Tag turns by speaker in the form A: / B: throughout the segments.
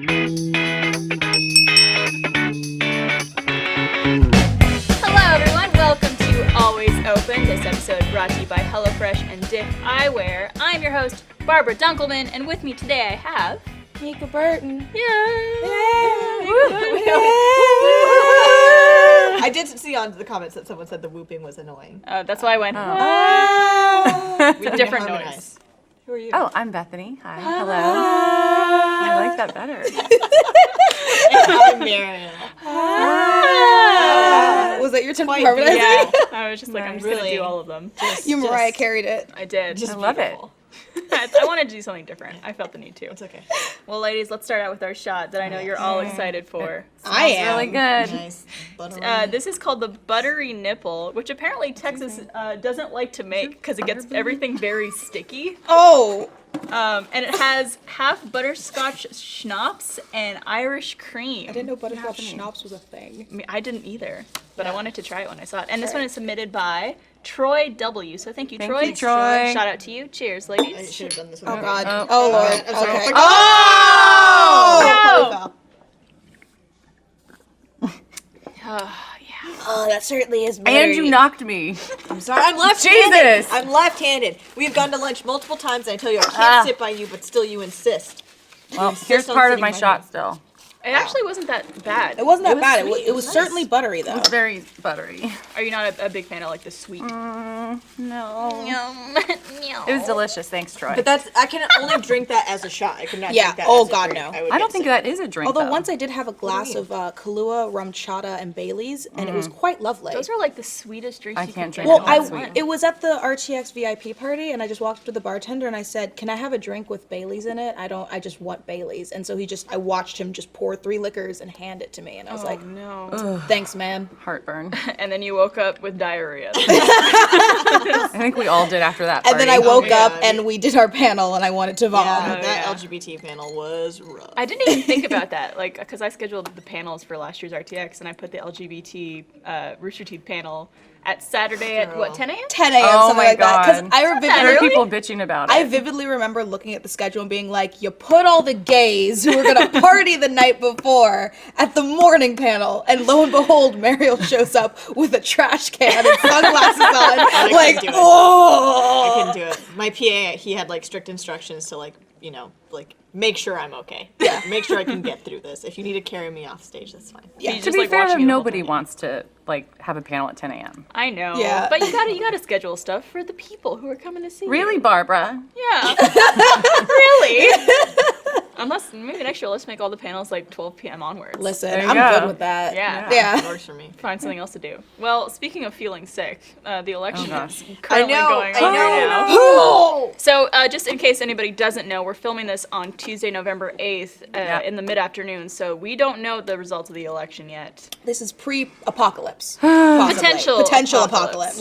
A: Hello everyone, welcome to Always Open. This episode brought to you by HelloFresh and Dick Eyewear. I'm your host, Barbara Dunkelman, and with me today I have...
B: Mika Burton.
C: I did see on the comments that someone said the whooping was annoying.
A: That's why I went, with different noise.
C: Who are you?
B: Oh, I'm Bethany. Hi. Hello. I like that better.
C: I'm Marion.
B: Was that your turn for
C: Quite
B: harmonizing?
A: Yeah, I was just like, I'm just
C: Really?
A: going to do all of them.
B: You Mariah carried it.
A: I did.
C: Just
B: I love it.
C: beautiful.
A: I wanted to do something different. I felt the need to.
C: It's okay.
A: Well, ladies, let's start out with our shot that I know you're all excited for.
B: I am. Really good.
C: Nice. Buttery.
A: This is called the Buttery Nipple, which apparently Texas doesn't like to make because it gets everything very sticky.
B: Oh.
A: And it has half butterscotch schnapps and Irish cream.
B: I didn't know butterscotch schnapps was a thing.
A: I mean, I didn't either, but I wanted to try it when I saw it. And this one is submitted by Troy W. So thank you, Troy.
B: you, Troy.
A: Shout out to you. Cheers,
C: I
A: ladies.
C: should have done this one.
B: Oh, God.
C: Oh,
B: Oh, Lord.
C: I'm sorry.
B: Okay.
C: Oh!
B: Oh, that certainly is
D: And you knocked me.
C: I'm sorry. I'm left-handed.
D: Jesus.
C: I'm left-handed. We've gone to lunch multiple times, and I tell you I can't sit by you, but still you insist.
D: Well,
C: insist
D: here's
C: on
D: part of
C: sitting
D: my
C: by
D: shot
C: me.
D: still.
A: It actually wasn't that bad.
B: It wasn't that bad.
C: sweet.
B: It was
C: Nice.
B: certainly buttery, though.
D: It's very buttery.
A: Are you not a big fan of like the sweet?
D: No.
A: No.
D: It was delicious. Thanks, Troy.
C: But I can only drink that as a shot. I could not
B: Yeah.
C: drink that
B: Oh,
C: as a
B: God,
C: drink.
B: no.
C: would
D: I don't
C: get
D: think
C: sick.
D: that is a drink.
B: Although
D: though.
B: once I did have a glass of Kahlua, rum chata, and Bailey's, and it was quite lovely.
A: Those are like the sweetest drinks
D: I
A: you
D: can't
A: can
D: drink
A: get.
B: Well,
D: That's fine.
B: it was at the RTX VIP party, and I just walked up to the bartender and I said, "Can I have a drink with Bailey's in it? I just want Bailey's." And so I watched him just pour 3 liquors and hand it to me, and I was like,
A: no.
B: "Thanks, ma'am."
D: heartburn.
A: And then you woke up with diarrhea.
D: I think we all did after that.
B: And then I
D: party.
B: woke
C: yeah.
B: up and we did our panel, and I wanted to vom.
C: Yeah,
A: Oh,
C: that
A: yeah.
C: LGBT panel was rough.
A: I didn't even think about that, like, because I scheduled the panels for last year's RTX, and I put the LGBT Rooster Teeth panel at Saturday at, what, 10 a.m.?
B: 10 a.m.
D: Oh
B: something
D: my
B: like that. Because
D: God.
B: I
D: I heard
B: vividly,
D: people bitching about it.
B: I vividly remember looking at the schedule and being like, "You put all the gays who were gonna party the night before at the morning panel," and lo and behold, Mariel shows up with a trash can and sunglasses on,
C: couldn't
B: like,
C: do it.
B: oh.
C: I couldn't do it. My PA, he had like strict instructions to make sure I'm okay. Yeah. Make sure I can get through this. If you need to carry me off stage, that's fine.
B: Yeah.
A: You
D: to
A: just,
D: be
A: like,
D: fair,
A: watching it the whole
D: nobody
A: time.
D: wants to have a panel at 10 a.m.
A: I know.
B: Yeah.
A: But you gotta schedule stuff for the people who are coming to see you.
D: Really, Barbara?
A: Yeah. Really? Unless, maybe next year, let's make all the panels like 12 p.m. onwards.
B: Listen,
D: There you
B: I'm
D: go.
B: good with that.
A: Yeah.
B: Yeah.
C: It works for me.
A: Find something else to do. Well, speaking of feeling sick, the election
D: gosh.
A: is currently going on right now.
B: Oh.
A: So, just in case anybody doesn't know, we're filming this on Tuesday, November 8th
D: Yeah.
A: in the mid-afternoon, so we don't know the results of the election yet.
B: This is pre-apocalypse. Possibly.
A: Potential
B: apocalypse.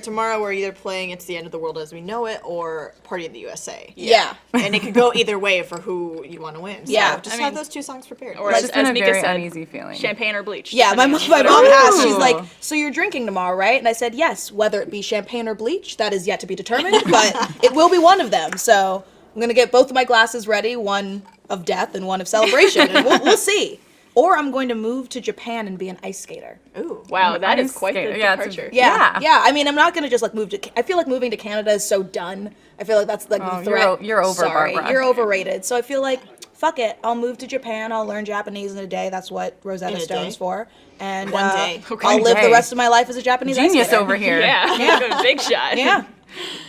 C: Tomorrow we're either playing It's the End of the World as We Know It or Party of the USA.
B: Yeah.
C: And it could go either way for who you want to win. So
B: Yeah.
C: just
A: I
C: have
A: mean-
C: those 2 songs prepared.
A: Or
D: It's
A: as,
D: just been
A: as
D: a
A: Mika
D: very
A: said,
D: uneasy feeling.
A: champagne or bleach.
B: Yeah, my
A: depending
B: mom
A: on whatever.
B: asked, she's
D: Ooh.
B: like, "So you're drinking tomorrow, right?" And I said, "Yes, whether it be champagne or bleach, that is yet to be determined, but it will be one of them." So I'm going to get both of my glasses ready, one of death and one of celebration, and we'll see. Or I'm going to move to Japan and be an ice skater.
C: Ooh.
A: Wow, that is
D: Ice
A: quite the
D: skater. Yeah, it's a-
A: departure.
B: Yeah,
D: Yeah.
B: I mean, I'm not going to just like move to. I feel like moving to Canada is so done. I feel like that's like
D: Oh,
B: the threat.
D: you're over,
B: Sorry,
D: Barbara.
B: you're overrated. So I feel like, fuck it. I'll move to Japan. I'll learn Japanese in a day. That's what Rosetta
C: In a
B: Stone's
C: day?
B: for. And
C: One day.
A: Okay.
B: I'll
D: One
B: live
D: day.
B: the rest of my life as a Japanese ice
D: Genius
B: skater.
D: over here.
A: Yeah, big shot.
B: Yeah.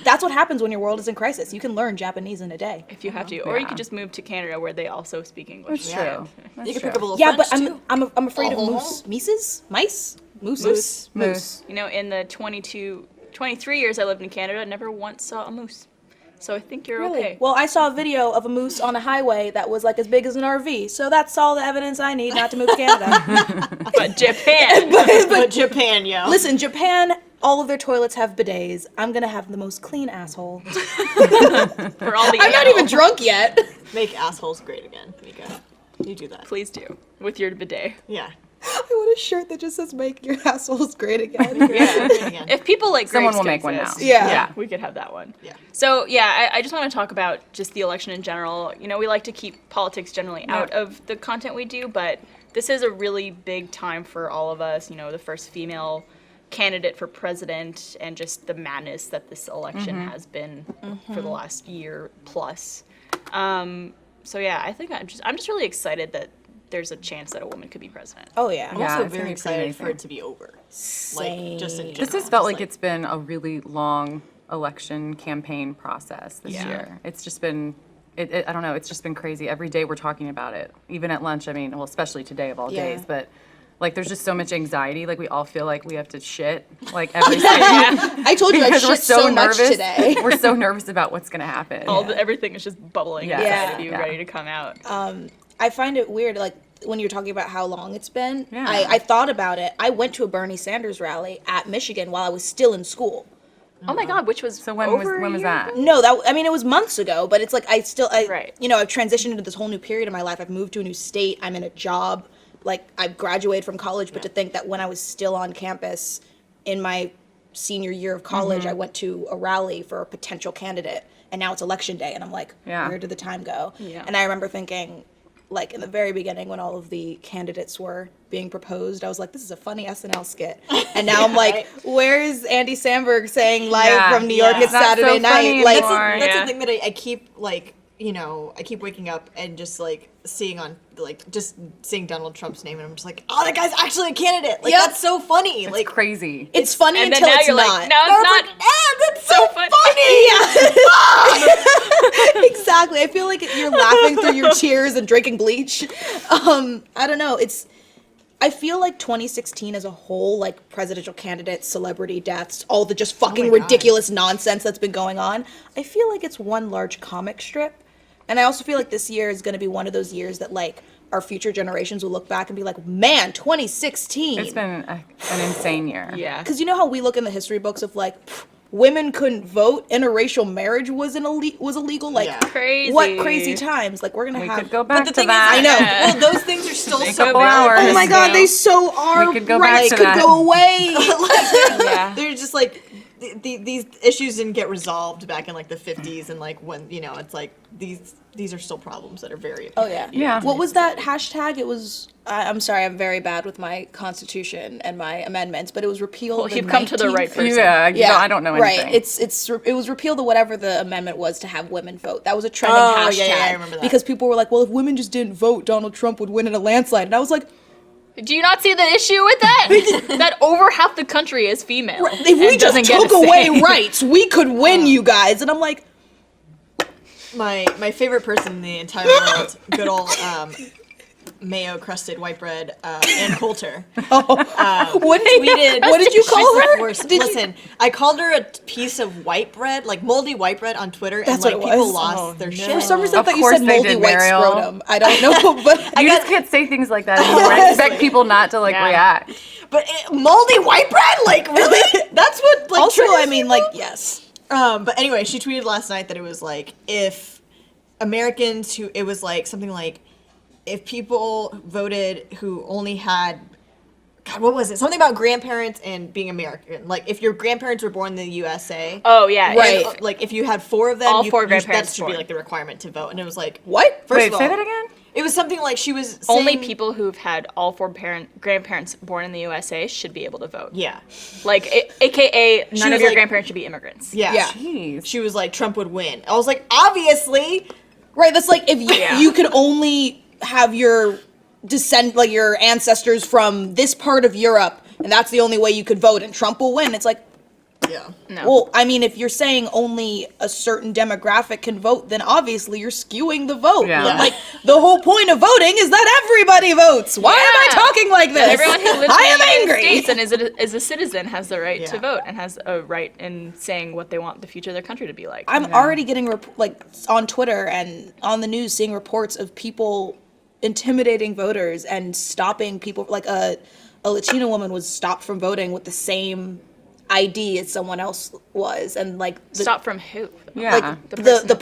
B: That's what happens when your world is in crisis. You can learn Japanese in a day.
A: If you have to. Or you
D: Yeah.
A: could just move to Canada where they also speak English.
D: That's true. That's
C: You can
D: true.
C: pick up a little
B: Yeah,
C: French
B: but
C: too.
B: I'm afraid of
C: Oh.
B: mice. Mooses?
D: Moose.
A: You know, in the 23 years I lived in Canada, I never once saw a moose. So I think you're
B: Really?
A: okay.
B: Well, I saw a video of a moose on a highway that was like as big as an RV. So that's all the evidence I need not to move to Canada.
A: But Japan.
C: But Japan, yo.
B: Listen, Japan, all of their toilets have bidets. I'm gonna have the most clean asshole.
A: For all the
B: I'm not even drunk yet.
C: Make assholes great again, Mika. You do that.
A: Please do. With your bidet.
C: Yeah.
B: I want a shirt that just says "Make your assholes great again."
C: Again.
A: If people like
D: Someone
A: grapes
D: will
A: can
D: make one now.
A: exist,
B: Yeah.
A: we could have that one.
C: Yeah.
A: So yeah, I just want to talk about just the election in general. You know, we like to keep politics generally out of the content we do, but this is a really big time for all of us. You know, the first female candidate for president, and just the madness that this election has been for the last year plus. So yeah, I think I'm just really excited that there's a chance that a woman could be president.
B: Oh yeah.
C: I'm
D: Yeah,
C: also
D: it's gonna
C: very
D: be
C: excited
D: pretty
C: for
D: amazing.
C: it to be over.
B: Same.
C: Like, just in
D: This
C: general.
D: has felt
C: Just,
D: like it's been a really long election campaign process this
A: Yeah.
D: year. It's just been, I don't know, it's just been crazy. Every day we're talking about it. Even at lunch, I mean, well, especially today of all
B: Yeah.
D: days, but like there's just so much anxiety. Like we all feel like we have to shit like every second.
B: I told you I
D: Because we're
B: shit so much
D: nervous
B: today.
D: We're so nervous about what's gonna happen.
A: Everything is just bubbling
D: Yeah.
A: inside
B: Yeah.
A: of you,
D: Yeah.
A: ready to come out.
B: I find it weird, like when you're talking about how long it's been.
D: Yeah.
B: I thought about it. I went to a Bernie Sanders rally at Michigan while I was still in school.
A: Oh my God, which was
D: So when
A: over
D: was
A: a year
D: that?
A: ago?
B: No, I mean, it was months ago, but it's like
A: Right.
B: you know, I've transitioned into this whole new period of my life. I've moved to a new state. I'm in a job. Like, I've graduated from college, but to think that when I was still on campus in my senior year of college, I went to a rally for a potential candidate, and now it's election day, and I'm like,
D: Yeah.
B: where did the time go?
A: Yeah.
B: And I remember thinking, like, in the very beginning when all of the candidates were being proposed, I was like, this is a funny SNL skit. And now I'm like, where's Andy Samberg saying live
D: Yeah.
B: from New York?
C: Yeah.
B: It's
D: Not so
B: Saturday
D: funny
B: night. Like,
D: anymore.
C: That's
A: Yeah.
C: the thing that I keep, like, you know, I keep waking up and just, like, seeing on, like, just seeing Donald Trump's name, and I'm just like, oh, that guy's actually a candidate. Like,
B: Yep.
C: that's so funny.
D: It's
C: Like,
D: crazy.
B: it's funny
A: And then
B: until
A: now
B: it's
A: you're
B: not.
A: like, no, it's not.
C: that's so
A: funny.
B: Exactly. I feel like you're laughing through your tears and drinking bleach. I don't know. I feel like 2016 as a whole, like presidential candidates, celebrity deaths, all the just fucking
C: my God.
B: ridiculous nonsense that's been going on, I feel like it's one large comic strip. And I also feel like this year is going to be one of those years that, like, our future generations will look back and be like, man, 2016.
D: It's been an insane year.
A: Yeah.
B: Because you know how we look in the history books of, like, pff, women couldn't vote, interracial marriage was illegal. Like,
C: Yeah.
A: Crazy.
B: what crazy times? Like, we're gonna
D: We
B: have.
D: could go back
C: the
D: to
C: thing
D: that.
B: I know.
C: well, those things are still
D: Take a
C: so
D: couple
C: valid.
D: hours.
B: Oh my God,
A: Yeah.
B: they so are.
D: We could go
B: rights
D: back to
B: could
D: that.
B: go away.
A: Yeah.
C: They're just like these issues didn't get resolved back in like the 50s, and like when, you know, it's like these are still problems that are very
B: Oh yeah.
D: Yeah.
B: What was that hashtag? It was. I'm sorry, I'm very bad with my constitution and my amendments, but it was repealed.
A: Well,
B: the
A: you've come to the
B: 19th.
A: right person.
D: Yeah,
B: Yeah,
D: I don't know anything.
B: Right, it was repealed to whatever the amendment was to have women vote. That was a trending
C: Oh,
B: hashtag.
C: yeah, I remember that.
B: Because people were like, "Well, if women just didn't vote, Donald Trump would win in a landslide." And I was like,
A: Do you not see the issue with that? That over half the country is female.
B: "If we
A: and
B: just
A: doesn't get
B: took
A: a
B: away
A: say.
B: rights, we could win, you guys." And I'm like,
C: my favorite person in the entire world, good old mayo crusted white bread, Ann Coulter.
B: "What
C: Tweeted.
B: What did you call
C: She's the
B: her?
C: worst.
B: Did you-
C: Listen, I called her a piece of white bread, like moldy white bread, on Twitter,
B: That's
C: and like
B: what it
C: people
B: was.
C: lost their shit.
B: For some reason, I
D: Of
B: thought you
D: course
B: said
D: they
B: moldy
D: did,
B: white
D: Mariel.
B: scrotum. I don't know, but
D: You just can't say things like that anymore. I expect people not to like
A: Yeah.
D: react.
C: But moldy white bread, like really? That's what like.
B: also,
C: triggers
B: I mean,
C: people?
B: like, yes.
C: But anyway, she tweeted last night that it was like if Americans who it was like something like if people voted who only had God, what was it? Something about grandparents and being American. Like if your grandparents were born in the USA.
A: Oh yeah.
B: Right.
C: and, like if you had 4 of them,
A: All
C: you,
A: 4
C: you-
A: grandparents
C: that should be
A: born.
C: like the requirement to vote. And it was like
B: What?
C: First
D: Wait,
C: of all,
D: say that again?
C: It was something like she was
A: Only
C: saying-
A: people who've had all 4 grandparents born in the USA should be able to vote.
C: Yeah.
A: Like, AKA, none
C: was
A: of your
C: like-
A: grandparents should be immigrants.
C: Yeah.
B: Yeah.
D: Jeez.
C: She was like Trump would win. I was like, obviously.
B: Right, that's like if you,
A: Yeah.
B: you could only have your like your ancestors from this part of Europe, and that's the only way you could vote, and Trump will win. It's like,
C: Yeah.
A: No.
B: well, I mean, if you're saying only a certain demographic can vote, then obviously you're skewing the vote.
D: Yeah.
B: But, like, the whole point of voting is that everybody votes. Why am I
A: Yeah.
B: talking like this?
A: Everyone who lives
B: I
A: in
B: am
A: the United
B: angry.
A: States and is a citizen has the right to
C: Yeah.
A: vote and has a right in saying what they want the future of their country to be like.
B: I'm already getting like on Twitter and on the news seeing reports of people intimidating voters and stopping people. Like a Latina woman was stopped from voting with the same ID as someone else was, and like
A: Stop from who?
D: Yeah.
B: like
A: The person
B: the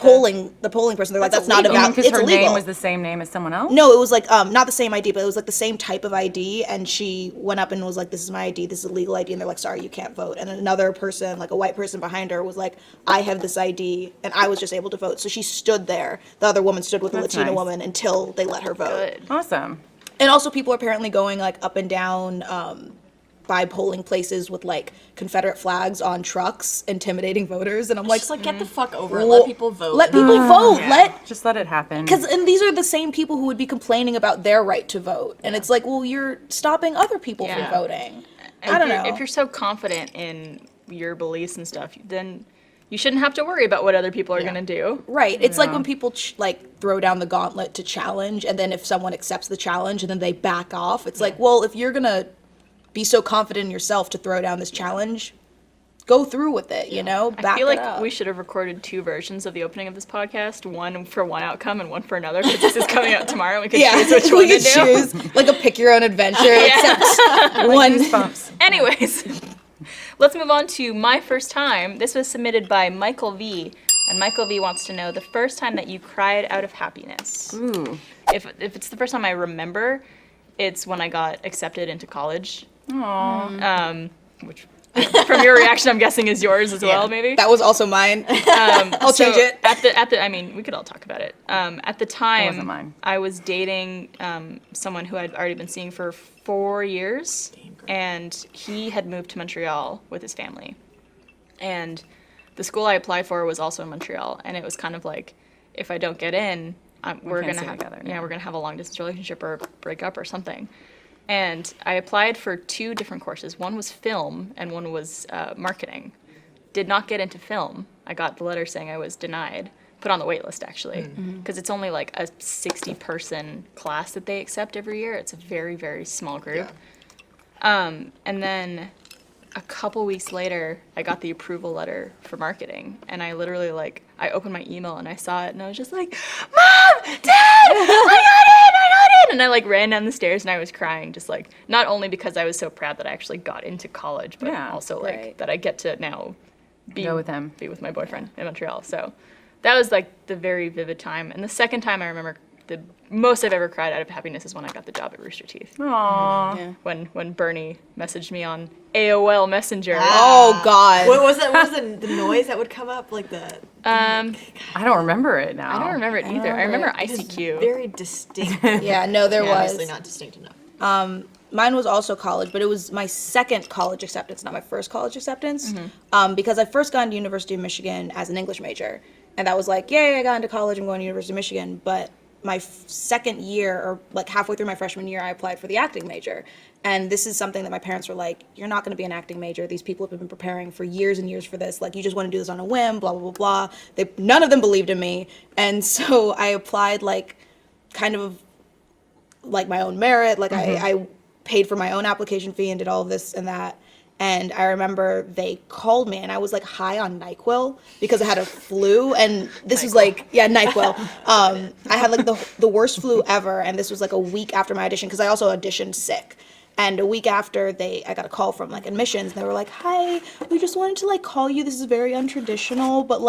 A: at
B: polling person. They're like, that's not
D: You mean
B: about.
D: because
B: It's
D: her
B: illegal.
D: name was the same name as someone else?
B: No, it was like not the same ID, but it was like the same type of ID, and she went up and was like, "This is my ID. This is a legal ID," and they're like, "Sorry, you can't vote." And another person, like a white person behind her, was like, "I have this ID," and I was just able to vote. So she stood there. The other woman stood with a
D: That's
B: Latina
D: nice.
B: woman until they let her vote.
A: Good.
D: Awesome.
B: And also, people are apparently going like up and down by polling places with like Confederate flags on trucks, intimidating voters. And I'm like,
C: Just like get the fuck over it.
B: well,
C: Let people vote.
B: Let people vote. Let
D: Just let it happen.
B: and these are the same people who would be complaining about their right to vote. And it's like, well, you're stopping other people
A: Yeah.
B: from voting.
A: And
B: I don't
A: if you're-
B: know.
A: If you're so confident in your beliefs and stuff, then you shouldn't have to worry about what other people are going to do.
B: Right. It's like when people like throw down the gauntlet to challenge, and then if someone accepts the challenge and then they back off, it's like, well, if you're gonna be so confident in yourself to throw down this challenge, go through with it. You know, back
A: I feel
B: it
A: like
B: up.
A: we should have recorded 2 versions of the opening of this podcast, one for one outcome and one for another, because this is coming out tomorrow. We could choose which
B: we
A: one to
B: could
A: do.
B: choose like a pick your own adventure, except one.
D: Goosebumps.
A: Anyways, let's move on to my first time. This was submitted by Michael V. And Michael V wants to know the first time that you cried out of happiness.
D: Ooh.
A: If it's the first time I remember, it's when I got accepted into college.
D: Aww.
A: Which from your reaction, I'm guessing is yours as well, maybe.
B: That was also mine. I'll change it.
A: At the, I mean, we could all talk about it. At the time,
D: wasn't mine.
A: I was dating someone who I'd already been seeing for 4 years, and he had moved to Montreal with his family. And the school I applied for was also in Montreal, and it was kind of like, if I don't get in, we're
D: can't
A: gonna
D: stay
A: have
D: together,
A: yeah,
D: yeah.
A: we're gonna have a long distance relationship or break up or something. And I applied for 2 different courses. One was film, and one was marketing. Did not get into film. I got the letter saying I was denied. Put on the wait list, actually, because it's only like a 60-person class that they accept every year. It's a very, very small group. And then a couple weeks later, I got the approval letter for marketing, and I literally I opened my email and I saw it, and I was just like, "Mom, Dad, I got it!" And I ran down the stairs and I was crying, just not only because I was so proud that I actually got into college, but
D: Yeah,
A: also
B: right.
A: that I get to now
D: Go with him.
A: be with my boyfriend in Montreal. So that was the very vivid time. And the second time I remember, the most I've ever cried out of happiness is when I got the job at Rooster Teeth.
D: Aww.
A: When Bernie messaged me on AOL Messenger.
B: Oh God.
C: What was that? What was the noise that would come up? Like the
A: Um,
D: I don't remember it now.
A: I don't remember it either. I remember
C: just
A: ICQ.
C: very distinct.
B: Yeah, no, there was.
C: Obviously not distinct enough.
B: Mine was also college, but it was my second college acceptance, not my first college acceptance, because I first got into University of Michigan as an English major, and that was like, yay, I got into college, I'm going to University of Michigan. But my second year, or halfway through my freshman year, I applied for the acting major. And this is something that my parents were like, you're not going to be an acting major. These people have been preparing for years and years for this. You just want to do this on a whim, blah, blah, blah, blah. None of them believed in me. And so I applied kind of my own merit. I paid for my own application fee and did all of this and that. And I remember they called me and I was high on NyQuil because I had a flu. And this was NyQuil. I had the worst flu ever. And this was a week after my audition because I also auditioned sick. And a week after, I got a call from admissions, and they were like, "Hi, we just wanted to call you. This is very untraditional, but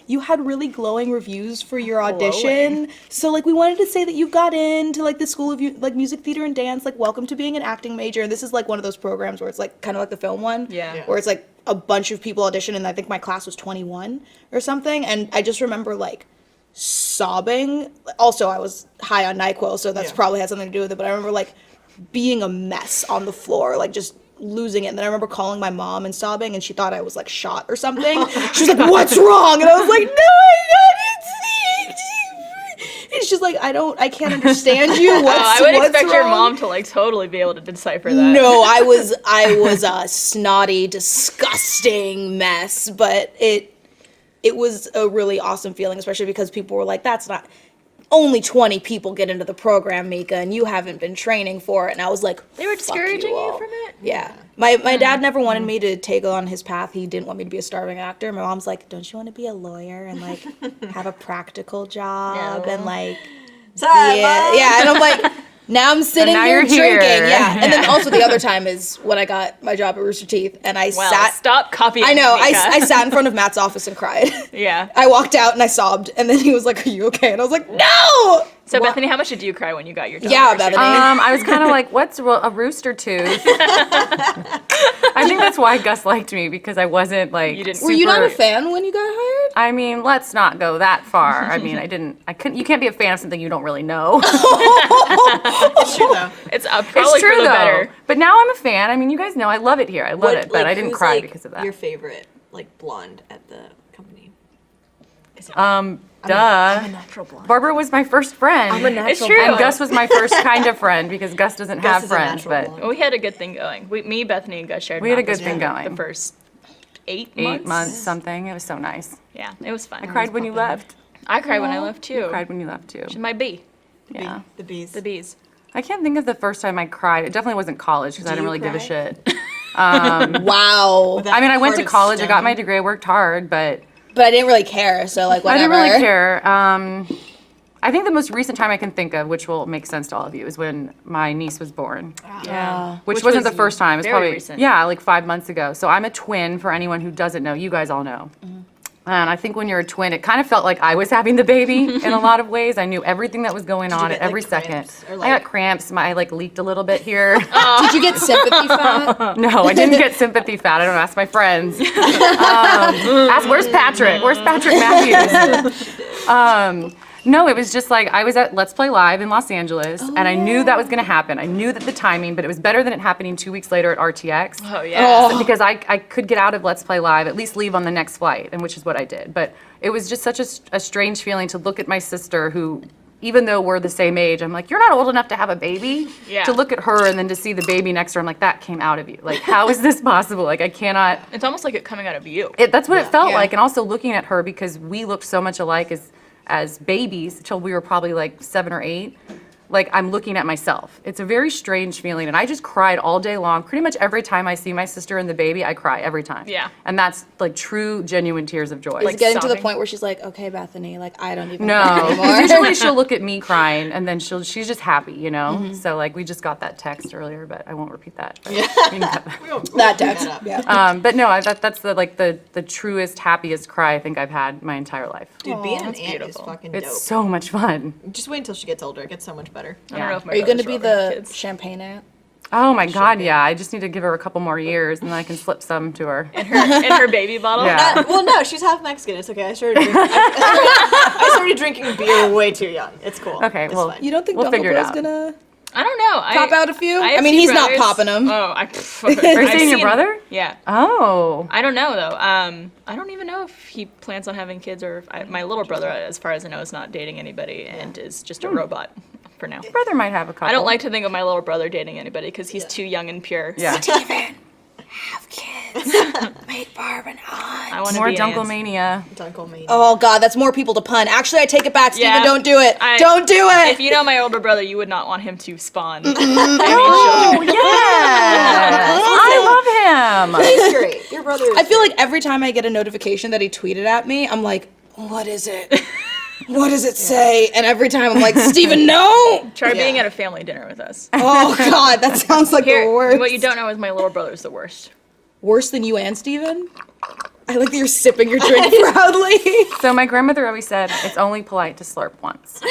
B: you had really glowing reviews for your audition. So we wanted to say that you got into the School of Music, Theater, and Dance. Welcome to being an acting major." And this is one of those programs where it's kind of like the film one,
A: Yeah.
B: where it's a bunch of people audition, and I think my class was 21 or something. And I just remember sobbing. Also, I was high on NyQuil, so that's probably had something to do with it. But I remember being a mess on the floor, just losing it. And then I remember calling my mom and sobbing, and she thought I was shot or something. She was like, "What's wrong?" And I was like, "No, it's just I can't understand you. What's
A: I would
B: what's
A: expect your
B: wrong?"
A: mom to totally be able to decipher that.
B: No, I was a snotty, disgusting mess, but it was a really awesome feeling, especially because people were like, "That's not." Only 20 people get into the program, Mika, and you haven't been training for it. And I was like,
A: They were
B: "Fuck
A: discouraging you
B: all."
A: from it?
B: Yeah. My dad never wanted me to take on his path. He didn't want me to be a starving actor. My mom's like, "Don't you want to be a lawyer and have a practical job?"
A: No.
B: And
C: Sorry,
B: yeah,
C: Mom.
B: yeah. And I'm like, Now I'm sitting
D: now
B: here
D: you're here.
B: drinking. Yeah. And then also the other time is when I got my job at Rooster Teeth and I
A: Well,
B: sat.
A: stop copying.
B: I know.
A: Mika.
B: I sat in front of Matt's office and cried.
A: Yeah.
B: I walked out and I sobbed, and then he was like, "Are you okay?" And I was like, "No."
A: So Bethany, how much did you cry when you got your job?
B: Yeah,
A: at Rooster
B: Bethany.
D: I was kind of like, what's a rooster tooth? I think that's why Gus liked me, because I wasn't like.
A: You didn't-
B: Were you not a
D: super-
B: fan when you got hired?
D: I mean, let's not go that far. I mean, I couldn't. You can't be a fan of something you don't really know.
C: It's true though.
A: It's probably
D: It's true
A: for the
D: though.
A: better.
D: But now I'm a fan. I mean, you guys know I love it here. I love it, but I didn't
E: who's,
D: cry
E: like,
D: because of that.
E: Your favorite, like, blonde at the company?
D: Duh.
C: Natural blonde.
D: Barbara was my first friend.
A: It's true.
D: And Gus was my first kind of friend, because Gus doesn't
C: Gus
D: have
C: is a
D: friends.
C: natural
D: But
C: blonde.
A: Well, we had a good thing going. Me, Bethany, and Gus shared.
D: We had a
A: an
D: good
A: office
D: thing
A: for
D: going.
A: The first 8
D: 8 months, something. It was so nice.
A: Yeah, it was fun.
D: I cried when you left.
A: I cried when I left too.
D: Cried when you left too.
A: My bee,
D: Yeah.
C: The bees.
A: the bees.
D: I can't think of the first time I cried. It definitely wasn't college, because I didn't
C: you
D: really give a
C: cry?
D: shit.
B: Wow.
C: That
D: I mean, I went
C: part
D: to
C: of
D: college. I got
C: STEM.
D: my degree. I worked hard, but
B: But I didn't really care, so like
D: I
B: whatever.
D: didn't really care. I think the most recent time I can think of, which will make sense to all of you, is when my niece was born.
A: Yeah.
D: Which wasn't
A: was
D: the first time. It was
A: very
D: probably
A: recent.
D: yeah, like 5 months ago. So I'm a twin. For anyone who doesn't know, you guys all know. And I think when you're a twin, it kind of felt like I was having the baby in a lot of ways. I knew everything that was going on
C: get,
D: at every
C: like,
D: second.
C: cramps or,
D: I
C: like-
D: got cramps. I like leaked a little bit here.
B: Did you get sympathy fat?
D: No, I didn't get sympathy fat. I don't know. Ask my friends. Ask, where's Patrick? Where's Patrick Matthews? No, it was just like I was at Let's Play Live in Los Angeles, and I knew that was going to happen. I knew that the timing, but it was better than it happening 2 weeks later at RTX.
A: Oh yeah.
D: Because I could get out of Let's Play Live, at least leave on the next flight, and which is what I did. But it was just such a strange feeling to look at my sister, who, even though we're the same age, I'm like, you're not old enough to have a baby.
A: Yeah.
D: To look at her and then to see the baby next to her, I'm like, that came out of you. Like, how is this possible? Like, I cannot.
A: It's almost like it coming out of you.
D: That's what it felt
B: Yeah.
D: like, and also looking at her, because we looked so much alike as babies till we were probably like 7 or 8. Like, I'm looking at myself. It's a very strange feeling, and I just cried all day long. Pretty much every time I see my sister and the baby, I cry every time.
A: Yeah.
D: And that's like true, genuine tears of joy.
B: Is it getting to the
A: sobbing.
B: point where she's like, "Okay, Bethany, like I don't even cry
D: No,
B: anymore."
D: 'cause usually she'll look at me crying, and then she's just happy, you know. So like we just got that text earlier, but I won't repeat that. But, you can cut that.
B: That text. Yeah.
D: But no, that's the truest, happiest cry I think I've had my entire life.
C: Dude, being an aunt
A: beautiful.
C: is fucking
D: It's
C: dope.
D: so much fun.
C: Just wait until she gets older. It gets so much better.
A: I don't know if my
B: Are you going to
A: brothers
B: be
A: will ever have
B: the
A: kids.
B: champagne aunt?
D: Oh my God, yeah. I just need to give her a couple more years, and then I can slip some to her.
A: in her baby bottle?
D: Yeah.
C: Well, no, she's half Mexican. It's okay. I started drinking beer way too young. It's cool.
D: Okay,
C: It's
D: well,
C: fine.
B: You don't think
D: We'll
B: Uncle
D: figure it
B: Bro's
D: out.
B: gonna
A: I don't know.
B: pop out a few?
A: have
B: I mean,
A: two
B: he's not
A: brothers.
B: popping them.
A: Oh,
D: Are you saying your brother?
A: Yeah.
D: Oh.
A: I don't know though. I don't even know if he plans on having kids or if my little brother, as far as I know, is not dating anybody and is just a robot for now.
D: Brother might have a couple.
A: I don't like to think of my little brother dating anybody because he's too young and pure.
D: Yeah.
B: Have kids. Make Barb an aunt.
A: I want to
D: More
A: be an aunt.
D: Dunklemania.
C: Dunkel Mania.
B: Oh God, that's more people to pun. Actually, I take it back, Steven.
A: Yeah.
B: Don't do it. Don't do it.
A: If you know my older brother, you would not want him to spawn.
D: Oh, yes. I love him.
C: He's great. Your brother is
B: I feel like every time I get a notification that he tweeted at me, I'm like, what is it? What does it say? And every time I'm like, Steven, no!
A: Try being
C: Yeah.
A: at a family dinner with us.
B: Oh God, that sounds like
A: Here,
B: the worst.
A: what you don't know is my little brother's the worst.
B: Worse than you and Steven? I like that you're sipping your drink proudly.
D: So my grandmother always said, it's only polite to slurp once.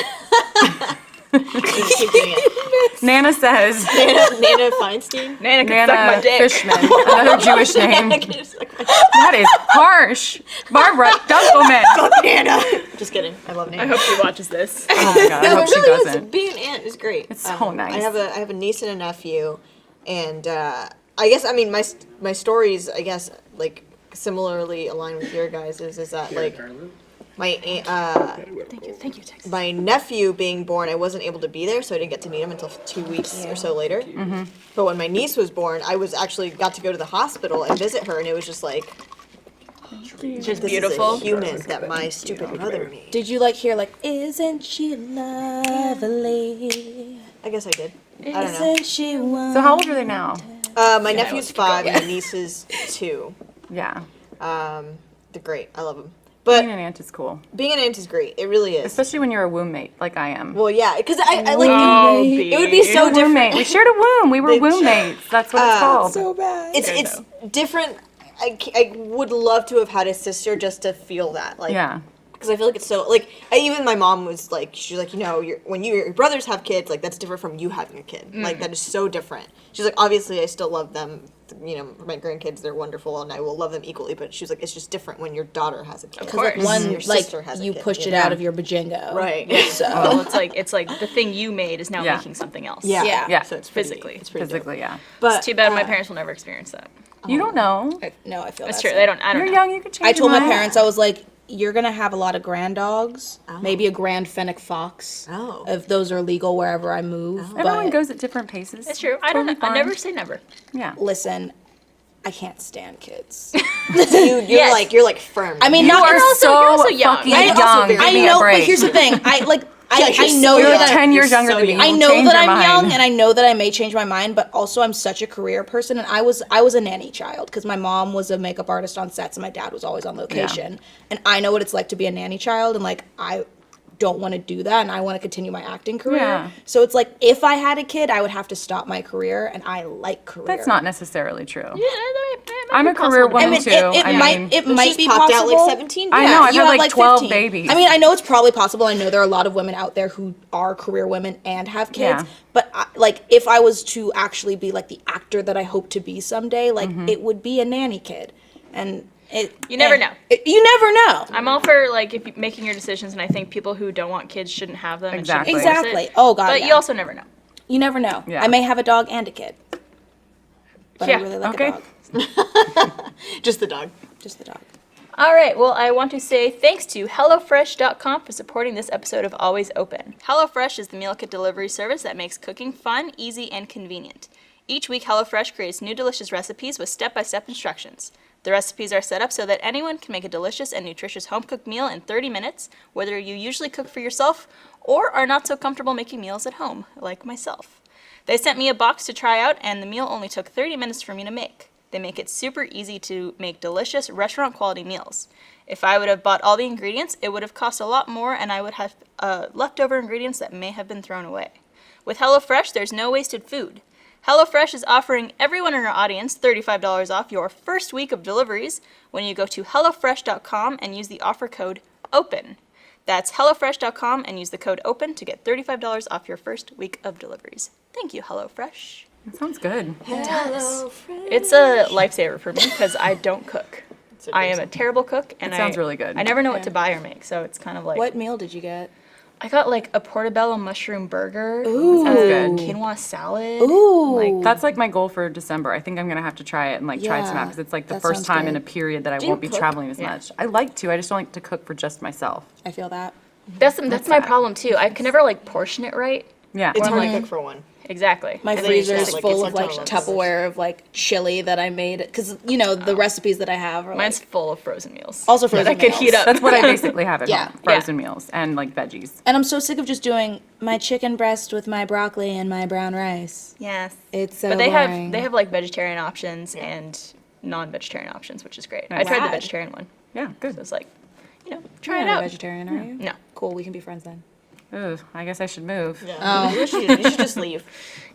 C: just keep doing it.
D: Nana says,
C: Nana Feinstein.
A: Nana can suck my
D: Nana
A: dick.
D: Fishman, another Jewish name. That is harsh. Barbara Dunkelman.
C: Nana. Just kidding. I love Nana.
A: I hope she watches this.
D: Oh my God, I
C: No,
D: hope
C: it
D: she
C: really
D: doesn't.
C: is. Being an aunt is great.
D: It's so nice.
C: I have a niece and a nephew, and I guess my stories like similarly aligned with your guys' is that like my
A: Thank you, Texas.
C: my nephew being born, I wasn't able to be there, so I didn't get to meet him until 2 weeks or so later.
D: Mm-hmm.
C: But when my niece was born, I was actually got to go to the hospital and visit her, and it was just like,
A: Just
C: this is
A: beautiful.
C: a human that my stupid brother made.
B: Did you like hear like, isn't she lovely?
C: I guess I did. I don't know.
B: Isn't she wonderful?
D: So how old are they now?
C: My nephew's 5, and my niece is 2.
D: Yeah.
C: They're great. I love them. But
D: Being an aunt is cool,
C: being an aunt is great. It really is.
D: especially when you're a womb mate like I am.
C: Well, yeah, because I like
A: Oh,
C: it would be so
D: Womb
C: different.
D: mate. We shared a womb. We were womb mates. That's what it's called.
B: So bad.
C: It's different. I would love to have had a sister just to feel that. Like,
D: Yeah.
C: because I feel like it's so like even my mom was like she's like when your brothers have kids like that's different from you having a kid like that is so different. She's like obviously I still love them, my grandkids, they're wonderful and I will love them equally, but she was like it's just different when your daughter has a kid.
A: Of course.
B: One,
C: your
B: like,
C: sister has a
B: you
C: kid,
B: pushed it
C: know?
B: out of your bajingo.
C: Right.
B: So,
A: Well, it's like the thing you made is now
D: Yeah.
A: making something else.
C: Yeah.
B: Yeah.
D: Yeah.
C: So it's pretty,
A: Physically.
C: it's pretty dope.
D: Physically, yeah.
C: But
A: It's too bad my parents will never experience that.
D: You don't know.
B: no, I feel
A: That's
B: that's
A: true. They don't. I don't
D: You're
A: know.
D: young. You can change.
B: I told
D: your
B: my
D: mind.
B: parents, I was like, you're going to have a lot of grand dogs, maybe a grand fennec fox.
C: Oh.
B: If those are legal wherever I move.
D: Everyone
B: But
D: goes at different paces.
A: It's true. I don't know.
D: Totally
A: I never
D: fine.
A: say never.
D: Yeah.
B: listen, I can't stand kids.
C: you're
A: Yes.
C: you're like firm.
B: I mean,
D: You
B: not
D: are
A: also-
D: so
A: you're also young.
D: fucking
C: I'm also
D: young.
C: very
D: Give
B: I
D: me a
B: know, but
D: break.
B: here's the thing. I like
C: Yeah,
B: I
C: you're
B: know
C: so
D: You're
B: that
D: 10 years
C: You're
D: younger
C: so
D: than me.
C: young.
B: I
D: You'll
B: know
D: change
B: that
D: your
B: I'm
D: mind.
B: young and I know that I may change my mind, but also I'm such a career person and I was a nanny child because my mom was a makeup artist on sets and my dad was always on location. And I know what it's like to be a nanny child and like I don't want to do that and I want to continue my acting career.
D: Yeah.
B: So it's like if I had a kid, I would have to stop my career and I like career.
D: That's not necessarily true.
A: Yeah, that might
D: I'm
A: be
D: a career
A: possible.
B: I
D: woman
B: mean,
D: too.
B: it
D: I
B: might
D: mean,
B: it
C: But
B: might
C: she's
B: be
C: popped
B: possible.
C: out like 17.
D: I
C: Yeah.
D: know. I've
B: you
D: had
B: have
D: like 12
B: 15.
D: babies.
B: I mean, I know it's probably possible. I know there are a lot of women out there who are career women and have kids.
D: Yeah.
B: But like, if I was to actually be like the actor that I hope to be someday, like it would be a nanny kid, and
A: You never know.
B: You never know.
A: I'm all for like if you making your decisions, and I think people who don't want kids shouldn't have them.
D: Exactly.
A: And shouldn't force
B: Exactly.
A: It.
B: Oh, God,
A: But
B: yeah.
A: you also never know.
B: You never know.
D: Yeah.
B: I may have a dog and a kid, but
A: Yeah,
B: I really like
D: okay.
B: a dog.
C: Just the dog.
B: Just the dog.
A: All right, well, I want to say thanks to HelloFresh.com for supporting this episode of Always Open. HelloFresh is the meal kit delivery service that makes cooking fun, easy, and convenient. Each week, HelloFresh creates new delicious recipes with step-by-step instructions. The recipes are set up so that anyone can make a delicious and nutritious home-cooked meal in 30 minutes, whether you usually cook for yourself or are not so comfortable making meals at home, like myself. They sent me a box to try out, and the meal only took 30 minutes for me to make. They make it super easy to make delicious restaurant-quality meals. If I would have bought all the ingredients, it would have cost a lot more, and I would have leftover ingredients that may have been thrown away. With HelloFresh, there's no wasted food. HelloFresh is offering everyone in our audience $35 off your first week of deliveries when you go to HelloFresh.com and use the offer code OPEN. That's HelloFresh.com and use the code OPEN to get $35 off your first week of deliveries. Thank you, HelloFresh.
D: That sounds good.
A: It's a lifesaver for me because I don't cook. I am a terrible cook, and
D: It sounds really good.
A: I never know what to buy or make, so it's kind of like
B: What meal did you get?
A: I got like a portobello mushroom burger,
B: Ooh.
D: Sounds good.
A: quinoa salad.
B: Ooh.
A: Like
D: That's like my goal for December. I think I'm gonna have to try it and like try it some
B: Yeah,
D: out because it's like the
B: that
D: first
B: sounds
D: time in
B: good.
D: a period that I
A: you
D: won't be
A: cook?
D: traveling as
A: Yeah.
D: much. I like to. I just don't like to cook for just myself.
B: I feel that.
A: that's my problem too. I can never like portion it right.
D: Yeah.
C: It's
A: Or
C: hard
A: like-
C: to cook for one.
A: Exactly.
B: My
A: And then
B: freezer
A: it's
B: is
A: just,
B: full
C: it's
B: of like
C: like
B: Tupperware of like chili that I made because you know the recipes that I have are
A: Mine's
B: like,
A: full of frozen meals.
B: also
A: that
B: frozen
A: I could
B: meals.
A: heat up.
D: That's what I basically have at
B: Yeah.
D: home. Frozen meals and like veggies.
B: And I'm so sick of just doing my chicken breast with my broccoli and my brown rice.
A: Yes.
B: It's so
A: But they
B: boring.
A: have like vegetarian options and non-vegetarian options, which is great. I tried the
B: Rad.
A: vegetarian one.
D: Yeah,
A: So
D: good.
A: it's like, try
B: You're
A: it
B: not
A: out.
B: a vegetarian, are you?
A: No.
B: Cool, we can be friends then.
D: Ugh, I guess I should move.
C: Yeah. You should just leave.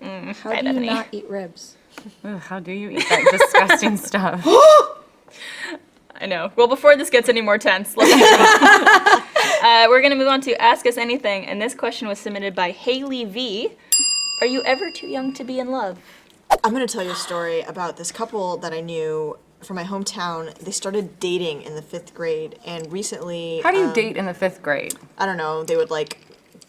B: How
A: Bye,
B: do you
A: Bethany.
B: not eat ribs?
D: Ugh, how do you eat that disgusting stuff?
A: I know. Well, before this gets any more tense, let's we're going to move on to Ask Us Anything. And this question was submitted by Haley V. Are you ever too young to be in love?
C: I'm gonna tell you a story about this couple that I knew from my hometown. They started dating in the 5th grade, and recently,
D: How do you date in the 5th grade?
C: I don't know. They would like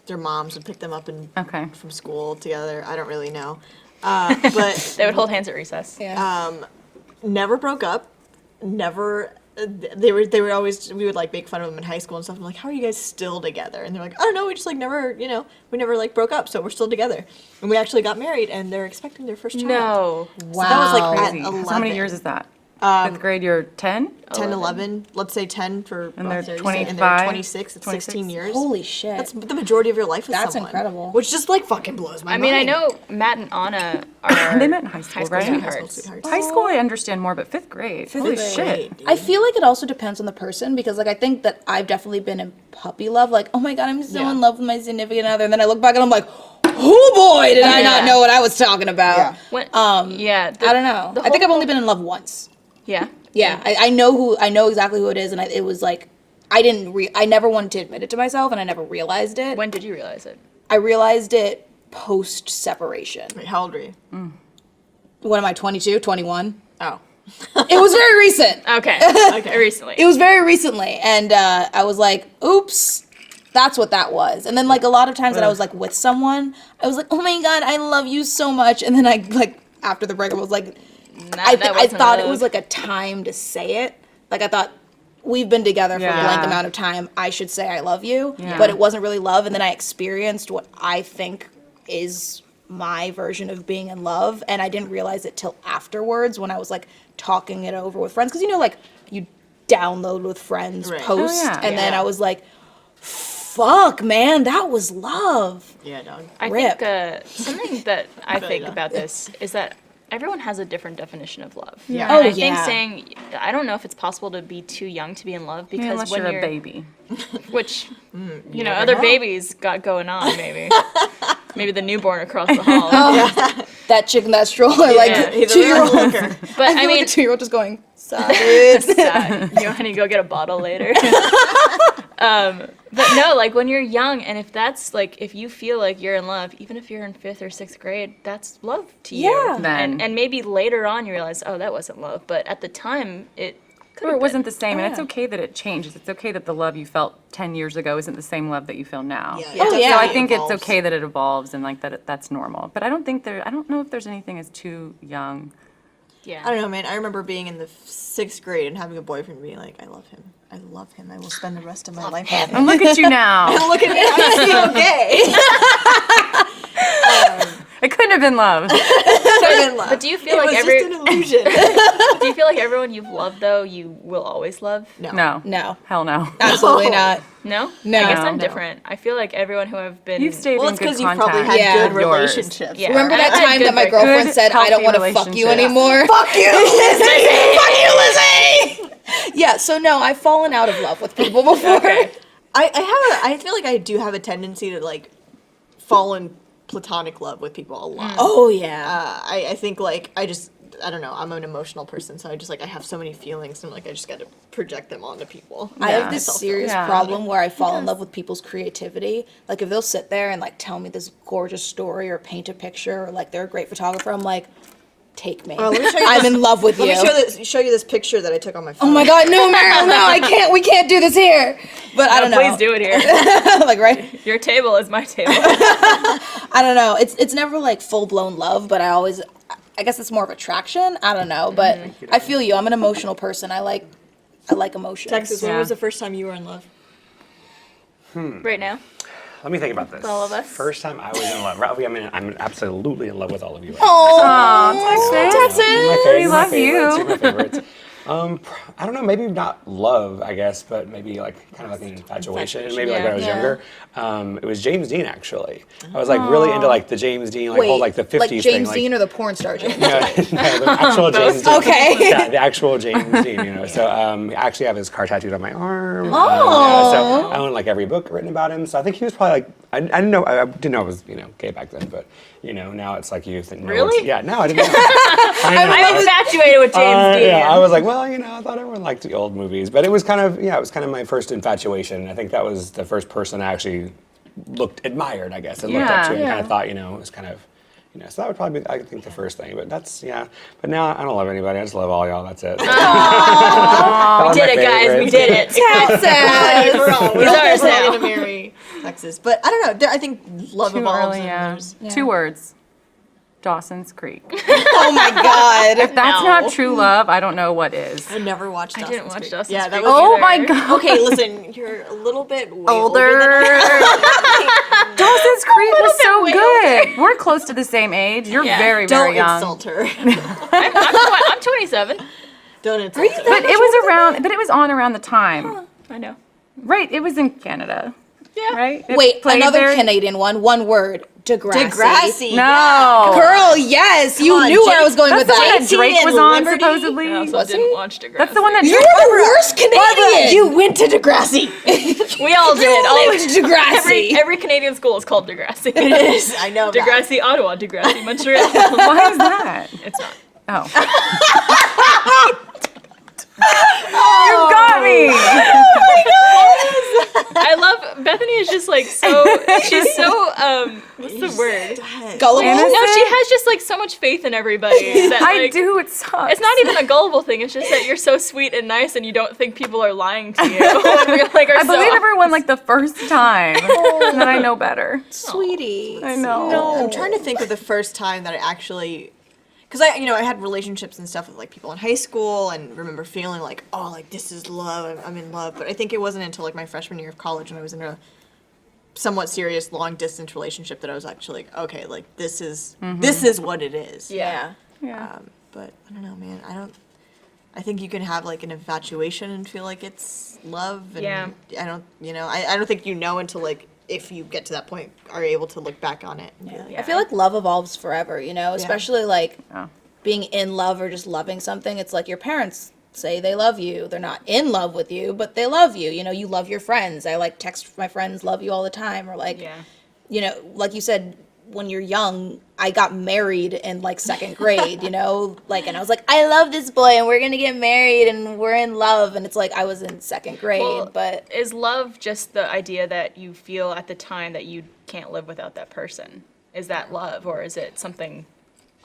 C: their moms would pick them up and
D: Okay.
C: from school together. I don't really know, but
A: They would hold hands at recess.
B: Yeah.
C: never broke up. Never. They were always, we would like make fun of them in high school and stuff. I'm like, how are you guys still together? And they're like, I don't know, we just like never, we never like broke up, so we're still together. And we actually got married, and they're expecting their first child.
A: No.
C: So that was like at
D: Crazy.
C: 11.
D: So how many years is that? Fifth grade, you're 10?
C: 10, 11. Let's say 10 for
D: And they're
C: 36, and
D: 25,
C: 26. It's 16 years.
B: Holy shit.
C: That's the majority of your life with
B: That's
C: someone.
B: incredible.
C: Which just like fucking blows my
A: I
C: mind.
A: mean, I know Matt and Anna are
D: They met in high school, right?
A: sweethearts.
D: High school, I understand more, but fifth grade. Holy
C: Fifth
D: shit.
C: grade,
B: I feel like it also depends on the person because, like, I think that I've definitely been in puppy love. Like, oh my god, I'm so
C: Yeah.
B: in love with my significant other, and then I look back and I'm like, oh boy, did I not know what I was talking about?
C: Yeah.
A: When,
B: I don't know. I think I've only been in love once.
A: Yeah.
B: Yeah, I know exactly who it is, and it was like, I never wanted to admit it to myself, and I never realized it.
A: When did you realize it?
B: I realized it post separation.
C: Wait, how old are you?
B: What am I, 22, 21?
C: Oh.
B: It was very recent.
A: Okay. Okay. Recently.
B: It was very recently, and I was like, oops, that's what that was. And then, like, a lot of times that I was, like, with someone, I was like, oh my god, I love you so much. And then I, like, after the breakup, I was like, I thought it was, like, a time to say it. Like, I thought, we've been together for a
D: Yeah.
B: blank amount of time, I should say I love you.
D: Yeah.
B: But it wasn't really love, and then I experienced what I think is my version of being in love, and I didn't realize it till afterwards when I was, like, talking it over with friends. Because, you know, like, you download with friends,
C: Right.
B: post,
D: Oh, yeah.
B: and then
C: Yeah.
B: I was like, fuck, man, that was love.
C: Yeah, dog.
A: I
B: Rip.
A: think something that I think
C: yeah.
A: about this is that everyone has a different definition of love.
C: Yeah.
A: And
B: Oh,
A: I think
B: yeah.
A: saying, I don't know if it's possible to be too young to be in love because
D: Unless
A: when
D: you're a baby.
A: which, you know,
C: never
A: other
C: know.
A: babies got going on, maybe. Maybe the newborn across the hall.
B: That chick in that stroller, like,
A: Yeah,
C: He's a
B: 2-year-old.
C: real hooker.
A: But
B: I
A: I
B: feel
A: mean,
B: like a 2-year-old just going, solid.
A: you want to go get a bottle later. But no, like when you're young, and if that's like, if you feel like you're in love, even if you're in 5th or 6th grade, that's love to you.
B: Yeah.
D: Then.
A: And maybe later on you realize, oh, that wasn't love. But at the time, it could
D: Or
A: have
D: it wasn't
A: been.
D: the same, and it's
B: yeah.
D: okay that it changes. It's okay that the love you felt 10 years ago isn't the same love that you feel now.
C: Yeah,
B: Oh,
C: it
B: yeah.
D: So I
C: definitely
D: think
C: evolves.
D: it's okay that it evolves and like that's normal. But I don't know if there's anything as too young.
A: Yeah.
C: I don't know, man. I remember being in the 6th grade and having a boyfriend and being like, I love him. I love him. I will spend the rest of my life with him.
D: And look at you now.
C: Look at me. I'm so gay.
D: It couldn't have been love.
A: But do you feel
C: It
A: like
C: was just an illusion.
A: do you feel like everyone you've loved though you will always love?
D: No.
B: No,
D: Hell no.
B: absolutely not.
A: No?
B: No.
A: I guess I'm
D: No.
A: different. I feel like everyone who I've been
D: You've stayed
C: Well,
D: in
C: it's
D: good
C: because you've
D: contact.
C: probably had
B: Yeah.
C: good
D: Yours.
C: relationships.
A: Yeah.
B: Remember that
A: I've had
B: time
A: good
B: that my
A: breakups.
B: girlfriend
D: Good,
B: said, I don't
D: healthy
B: want to fuck you
D: relationships.
B: anymore?
C: Fuck you, Lizzie! Fuck you, Lizzie!
B: Yeah, so no, I've fallen out of love with people before.
A: Okay.
C: I feel like I do have a tendency to like fall in platonic love with people a lot.
B: Oh, yeah.
C: I think like I don't know, I'm an emotional person, so I just like I have so many feelings and like I just gotta project them onto people.
B: I
D: Yeah.
B: have this serious
D: Yeah.
B: problem where I fall in love with people's creativity. Like if they'll sit there and like tell me this gorgeous story or paint a picture or like they're a great photographer, I'm like, take me.
C: let me show you
B: I'm
C: this-
B: in love with
C: Let
B: you.
C: me show you this picture that I took on my phone.
B: Oh my god, no, Meryl, no, I can't. We can't do this here. But I don't know.
A: Please do it here.
B: Like, right?
A: Your table is my table.
B: I don't know. It's never like full blown love, but I guess it's more of attraction. I don't know, but I feel you. I'm an emotional person. I like emotions.
C: Texas, when
D: Yeah.
C: was the first time you were in love?
A: Right now.
F: Let me think about this.
A: All of us?
F: First time I was in love. Ralphie, I'm absolutely in love with all of you.
B: Oh, Texas.
D: We love you.
F: Two of my favorites. I don't know, maybe not love, I guess, but maybe like kind of like an infatuation. Maybe like when I was
B: Yeah.
F: younger. It was James Dean actually. I was like really into like the James Dean, like whole like the 50s
B: like
F: thing.
B: James Dean or the porn star James?
F: No, the actual James Dean.
B: Okay.
F: Yeah, the actual James Dean, you know. So I actually have his car tattooed on my arm.
B: Oh.
F: So I own like every book written about him. So I think he was probably like, I didn't know I was, gay back then, but now it's like you think. No,
A: Really?
F: yeah, no, I didn't know. I know.
A: I'm infatuated with James Dean.
F: Yeah, I was like, well, I thought everyone liked the old movies, but it was kind of my first infatuation. I think that was the first person I actually admired, I guess, and looked up to and kind of thought, it was kind of, so that would probably be, I think, the first thing. But that's, but now I don't love anybody. I just love all y'all. That's it.
A: We did it, guys. We did it.
B: Texas.
C: We're all
A: He's ours now.
C: going to marry Texas. But I don't know. I think love
D: Too
C: evolves.
D: early,
C: And
D: yeah.
C: there's-
D: 2 words. Dawson's Creek.
B: Oh my god.
D: That's
A: No.
D: not true love. I don't know what is.
C: I never watched
A: I
C: Dawson's
A: didn't watch
C: Creek.
A: Dawson's
C: Yeah, that
A: Creek.
C: was
D: Oh
A: either.
D: my god.
C: Okay, listen, you're a little bit way
D: Older.
C: older than I
D: Dawson's Creek was so
A: way
D: good. We're close to the same age. You're
A: Yeah.
D: very,
C: Don't
D: very young.
C: insult her.
A: I'm 27.
C: Donuts.
B: Are you
C: also.
B: that
D: But it was around. But it was on around the time.
A: I know.
D: Right. It was in Canada.
A: Yeah.
D: Right. It
B: Wait,
D: played
B: another
D: there.
B: Canadian one word. Degrassi.
C: Degrassi.
D: No.
B: Girl, yes, you
C: on,
B: knew where I
C: Jake.
B: was going
D: That's
B: with
D: the one
B: that.
D: that Drake
C: JT
D: was
C: and
D: on
C: Liberty.
D: supposedly.
A: I also
B: Was
A: didn't
B: he?
A: watch Degrassi.
D: That's the one that
B: You're
D: Drake.
B: the worst Canadian.
C: You went to Degrassi.
A: We all did.
B: You
A: All
B: lived Degrassi.
A: every Canadian school is called Degrassi.
C: It is. I know. that.
A: Degrassi, Ottawa, Degrassi, Montreal.
D: Why is that?
A: It's not.
D: Oh. You got me.
A: I love Bethany is just like so she's so what's the word?
B: Gullible.
D: Innocent?
A: No, she has just like so much faith in everybody. That,
D: I
A: like,
D: do. It sucks.
A: It's not even a gullible thing. It's just that you're so sweet and nice, and you don't think people are lying to you. And we, like, are
D: I believe
A: so
D: everyone like the first time, and then I know better.
B: Sweetie.
D: I know.
C: I'm trying to think of the first time that I actually, because I had relationships and stuff with like people in high school, and remember feeling like, oh, like this is love, I'm in love. But I think it wasn't until like my freshman year of college when I was in a somewhat serious long distance relationship that I was actually like, okay, like this is what it is.
A: yeah.
D: Yeah.
C: But I don't know, man. I think you can have like an infatuation and feel like it's love. And
A: Yeah.
C: I don't think you know until like if you get to that point are able to look back on it. And be like,
B: I feel like love evolves forever, you know, especially like being in love or just loving something. It's like your parents say they love you. They're not in love with you, but they love you. You know, you love your friends. I like text my friends, love you all the time. Or like,
A: Yeah.
B: you know, like you said, when you're young, I got married in like second grade, you know, like, and I was like, I love this boy and we're going to get married and we're in love. And it's like, I was in second grade,
A: Well,
B: but
A: is love just the idea that you feel at the time that you can't live without that person? Is that love, or is it something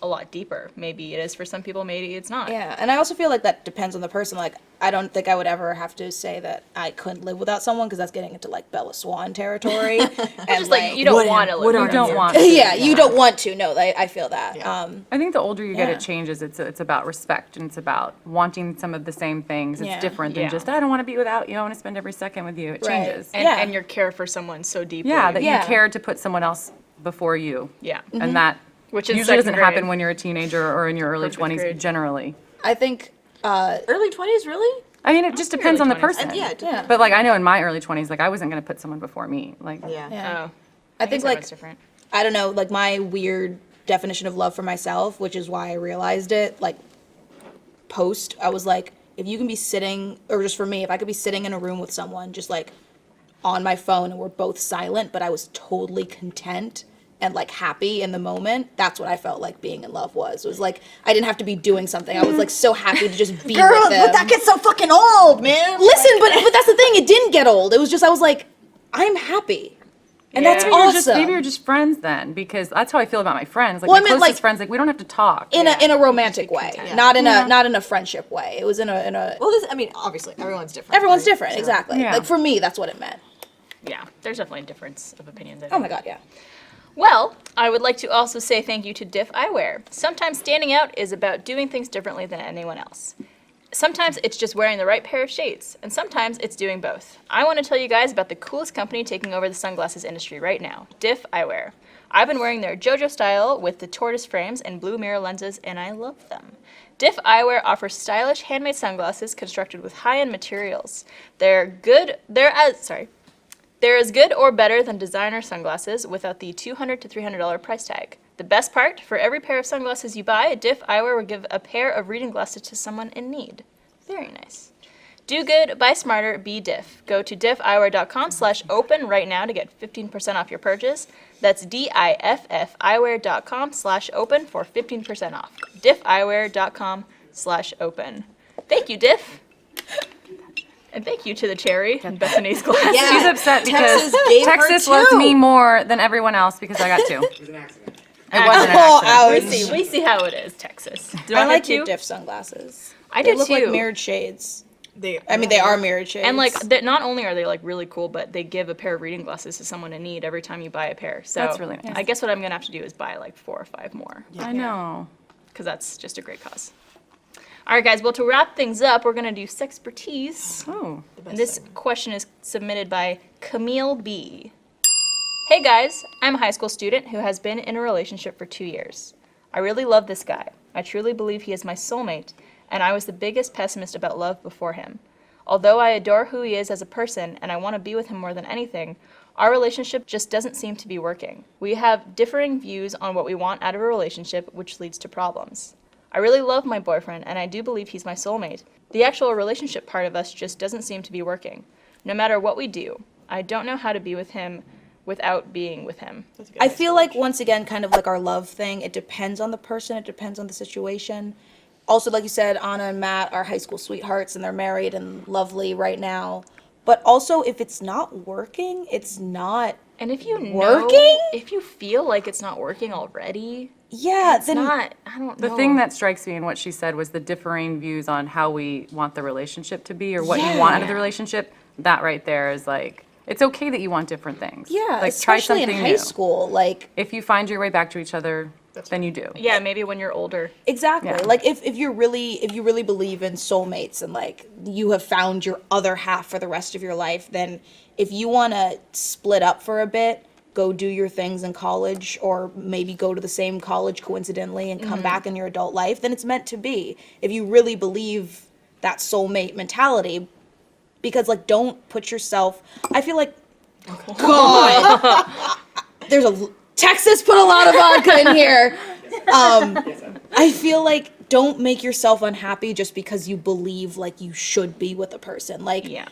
A: a lot deeper? Maybe it is for some people, maybe it's not.
B: yeah. And I also feel like that depends on the person. Like, I don't think I would ever have to say that I couldn't live without someone because that's getting into like Bella Swan territory. And
A: Just like you don't want to live.
D: You
A: with
D: don't
A: them.
D: want. To.
B: yeah, you don't want to. No, I feel that.
C: Yeah.
D: I think the older you get,
B: Yeah.
D: it changes. It's about respect, and it's about wanting some of the same things. It's
B: Yeah.
D: different than
A: Yeah.
D: just I don't want to be without you. I want to spend every second with you. It
B: Right.
D: changes.
A: And,
B: Yeah.
A: and your care for someone so deeply.
D: Yeah, that
B: Yeah.
D: you cared to put someone else before you.
A: Yeah.
D: And that
A: Which in
D: usually doesn't
A: second
D: happen
A: grade.
D: when you're a teenager or in your early
A: Fifth
D: 20s
A: grade.
D: generally.
B: I think.
C: early 20s, really?
D: I mean, it just depends on the
A: early 20s.
D: person.
C: Yeah.
B: Yeah.
D: But like I know in my early 20s, like I wasn't going to put someone before me. Like
C: Yeah.
B: Yeah.
A: Oh.
B: I think
A: guess
B: like
A: everyone's different.
B: I don't know, like my weird definition of love for myself, which is why I realized it, like post, I was like, if you can be sitting, or just for me, if I could be sitting in a room with someone, just like on my phone and we're both silent, but I was totally content and like happy in the moment, that's what I felt like being in love was. It was like, I didn't have to be doing something. I was like so happy to just be
C: Girl,
B: with them.
C: but that gets so fucking old, man.
B: Listen, but that's the thing, it didn't get old. It was just, I was like, I'm happy. And that's
A: Yeah.
B: awesome.
D: maybe you're just friends then, because that's how I feel about my friends. Like
B: Well, I
D: my
B: meant,
D: closest
B: like,
D: friends, like we don't have to talk.
B: in a romantic way,
A: content.
B: not in a friendship way. It was in a
C: Well, obviously, everyone's different.
B: everyone's
C: right?
B: different,
C: So-
B: exactly.
D: Yeah.
B: Like for me, that's what it meant.
A: Yeah, there's definitely a difference of opinions. I
B: Oh
A: think.
B: my god, yeah.
A: Well, I would like to also say thank you to Diff Eyewear. Sometimes standing out is about doing things differently than anyone else. Sometimes it's just wearing the right pair of shades, and sometimes it's doing both. I want to tell you guys about the coolest company taking over the sunglasses industry right now, Diff Eyewear. I've been wearing their JoJo style with the tortoise frames and blue mirror lenses, and I love them. Diff Eyewear offers stylish handmade sunglasses constructed with high-end materials. They're as good or better than designer sunglasses without the $200 to $300 price tag. The best part, for every pair of sunglasses you buy, Diff Eyewear will give a pair of reading glasses to someone in need. Very nice. Do good, buy smarter, be Diff. Go to diffeyewear.com/open right now to get 15% off your purchase. That's DIFF eyewear.com/open for 15% off. diffeyewear.com/open. Thank you, Diff. And thank you to the Cherry and Bethany's glasses.
C: Yeah.
D: She's upset because
C: Texas gave her
D: Texas loves
C: two.
D: me more than everyone else because I got two.
F: It was an accident.
D: It wasn't an
B: Oh,
D: accident.
B: ouch.
A: We see how it is, Texas. Do
B: I
A: have
B: like
A: two?
B: your Diff sunglasses.
A: I
B: They
A: do
B: look
A: too.
B: like mirrored shades.
C: They
B: are mirrored shades.
A: And like, not only are they like really cool, but they give a pair of reading glasses to someone in need every time you buy a pair. So
D: That's really nice.
A: I guess what I'm gonna have to do is buy like 4 or 5 more,
D: I know.
A: because that's just a great cause. All right, guys. Well, to wrap things up, we're gonna do sexpertise.
D: Oh.
A: And this question is submitted by Camille B. Hey guys, I'm a high school student who has been in a relationship for 2 years. I really love this guy. I truly believe he is my soulmate, and I was the biggest pessimist about love before him. Although I adore who he is as a person and I want to be with him more than anything, our relationship just doesn't seem to be working. We have differing views on what we want out of a relationship, which leads to problems. I really love my boyfriend, and I do believe he's my soulmate. The actual relationship part of us just doesn't seem to be working. No matter what we do, I don't know how to be with him without being with him.
B: I feel like, once again, kind of like our love thing, it depends on the person, it depends on the situation. Also, like you said, Anna and Matt are high school sweethearts and they're married and lovely right now. But also, if it's not working, it's not.
A: And if you know,
B: Working?
A: if you feel like it's not working already,
B: Yeah,
A: it's
B: then
A: not, I don't know.
D: The thing that strikes me in what she said was the differing views on how we want the relationship to be or what you want out of the relationship. That right there is like, it's okay that you want different things.
B: yeah,
D: like try
B: especially
D: something
B: in high
D: new.
B: school, like
D: If you find your way back to each other, then you do.
A: Yeah, maybe when you're older.
B: exactly.
D: Yeah.
B: Like if you really believe in soulmates and like you have found your other half for the rest of your life, then if you want to split up for a bit, go do your things in college or maybe go to the same college coincidentally and come back in your adult life, then it's meant to be. If you really believe that soulmate mentality, because like don't put yourself, I feel like God, there's a Texas put a lot of vodka in here. I feel like don't make yourself unhappy just because you believe like you should be with a person. Like
A: Yeah.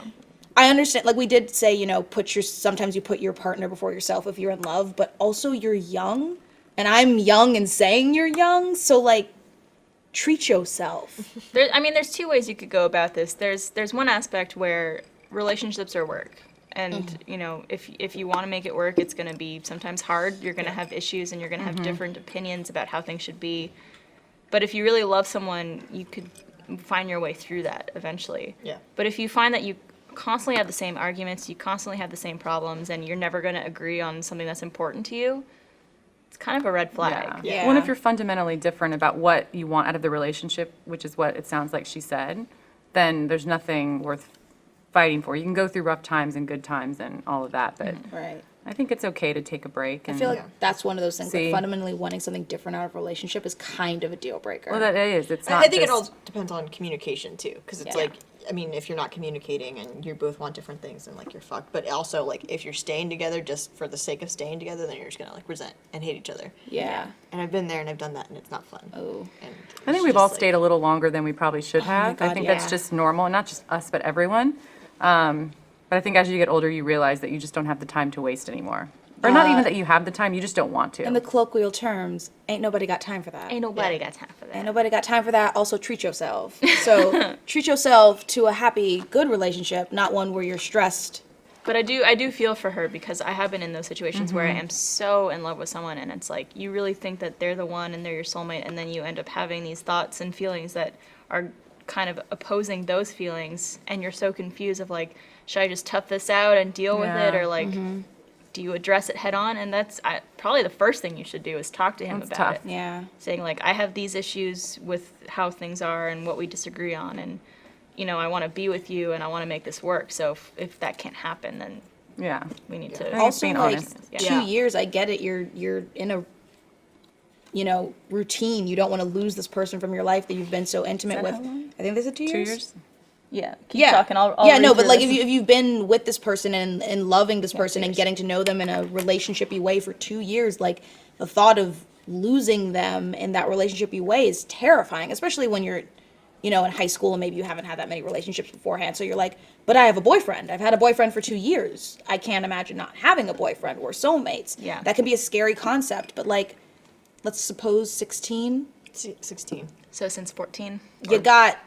B: I understand, like we did say, you know, sometimes you put your partner before yourself if you're in love, but also you're young, and I'm young and saying you're young, so like treat yourself.
A: There's two ways you could go about this. There's one aspect where relationships are work. And, you know, if you want to make it work, it's going to be sometimes hard. You're going to have issues and you're going to have different opinions about how things should be. But if you really love someone, you could find your way through that eventually.
C: Yeah.
A: But if you find that you constantly have the same arguments, you constantly have the same problems, and you're never going to agree on something that's important to you, it's kind of a red flag.
B: Yeah.
D: Well, and if you're fundamentally different about what you want out of the relationship, which is what it sounds like she said, then there's nothing worth fighting for. You can go through rough times and good times and all of that, but
B: Right.
D: I think it's okay to take a break.
B: I
D: And,
B: feel like that's one of those things.
D: See.
B: Like fundamentally wanting something different out of a relationship is kind of a deal breaker.
D: well, that is. It's not.
C: I think it
D: just-
C: all depends on communication too, because it's
B: Yeah.
C: like, I mean, if you're not communicating and you both want different things, then like you're fucked. But also like if you're staying together just for the sake of staying together, then you're just gonna like resent and hate each other.
B: yeah.
C: And I've been there and I've done that, and it's not fun.
B: Oh.
C: And
D: I think we've all stayed a little longer than we probably should have. I
B: God,
D: think
B: yeah.
D: that's just normal, not just us, but everyone. But I think as you get older, you realize that you just don't have the time to waste anymore. Or not even that you have the time, you just don't want to.
B: In the colloquial terms, ain't nobody got time for that.
A: Ain't nobody got time for that.
B: Ain't nobody got time for that. Also, treat yourself. So treat yourself to a happy, good relationship, not one where you're stressed.
A: But I do feel for her, because I have been in those situations where I am so in love with someone, and it's like you really think that they're the one and they're your soulmate, and then you end up having these thoughts and feelings that are kind of opposing those feelings, and you're so confused of like, should I just tough this out and deal with it,
D: Yeah.
A: or like, do you address it head on? And that's probably the first thing you should do is talk to him
D: That's
A: about
D: tough.
A: it.
B: Yeah.
A: Saying like, I have these issues with how things are and what we disagree on, and you know, I want to be with you and I want to make this work. So if that can't happen, then
D: Yeah.
A: we need
D: I
A: to.
D: think it's
B: Also,
D: being
B: like
D: honest.
A: Yeah.
B: 2 years, I get it. You're in a, routine. You don't want to lose this person from your life that you've been so intimate with.
A: how long?
B: I think there's a 2 years.
D: 2 years?
A: Yeah. Keep
B: Yeah.
A: talking. I'll
B: yeah, no,
A: read
B: but
A: through
B: like
A: this.
B: if you've been with this person and loving this person and
A: years.
B: getting to know them in a relationshipy way for 2 years, like the thought of losing them in that relationshipy way is terrifying, especially when you're, in high school and maybe you haven't had that many relationships beforehand. So you're like, but I have a boyfriend. I've had a boyfriend for 2 years. I can't imagine not having a boyfriend. We're soulmates.
A: Yeah.
B: That can be a scary concept, but like, let's suppose 16,
C: 16.
A: So since 14.
B: you got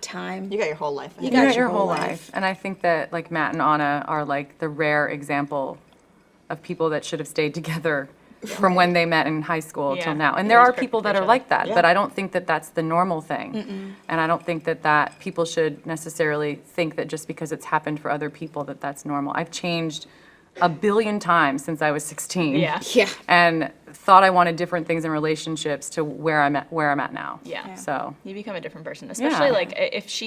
B: time.
C: You got your whole life.
B: You
D: You
B: got
D: got
B: your
D: your
B: whole
D: whole
B: life.
D: life. And I think that like Matt and Anna are like the rare example of people that should have stayed together from when they met in high school
A: Yeah.
D: till now. And
A: It
D: there
A: was
D: are
A: perfect
D: people
A: for
D: that
A: each
D: are
A: other.
D: like that,
C: Yeah.
D: but I don't think that that's the normal thing. And I don't think that people should necessarily think that just because it's happened for other people that that's normal. I've changed a billion times since I was 16.
A: Yeah.
B: Yeah.
D: And thought I wanted different things in relationships to where I'm at now.
A: Yeah.
D: So
A: You become a different person, especially
D: Yeah.
A: like if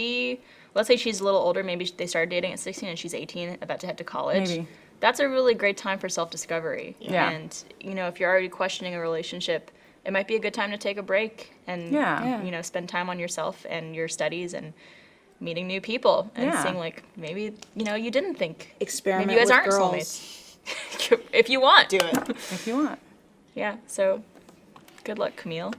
A: let's say she's a little older, maybe they started dating at 16 and she's 18, about to head to college.
D: Maybe.
A: That's a really great time for self-discovery.
D: Yeah.
A: And, if you're already questioning a relationship, it might be a good time to take a break and
D: Yeah.
A: you know, spend time on yourself and your studies and meeting new people and
D: Yeah.
A: seeing like maybe, you know, you didn't think
B: Experiment
A: maybe you guys
B: with
A: aren't
B: girls.
A: soulmates. If you want.
C: Do it.
D: If you want.
A: Yeah. So good luck, Camille.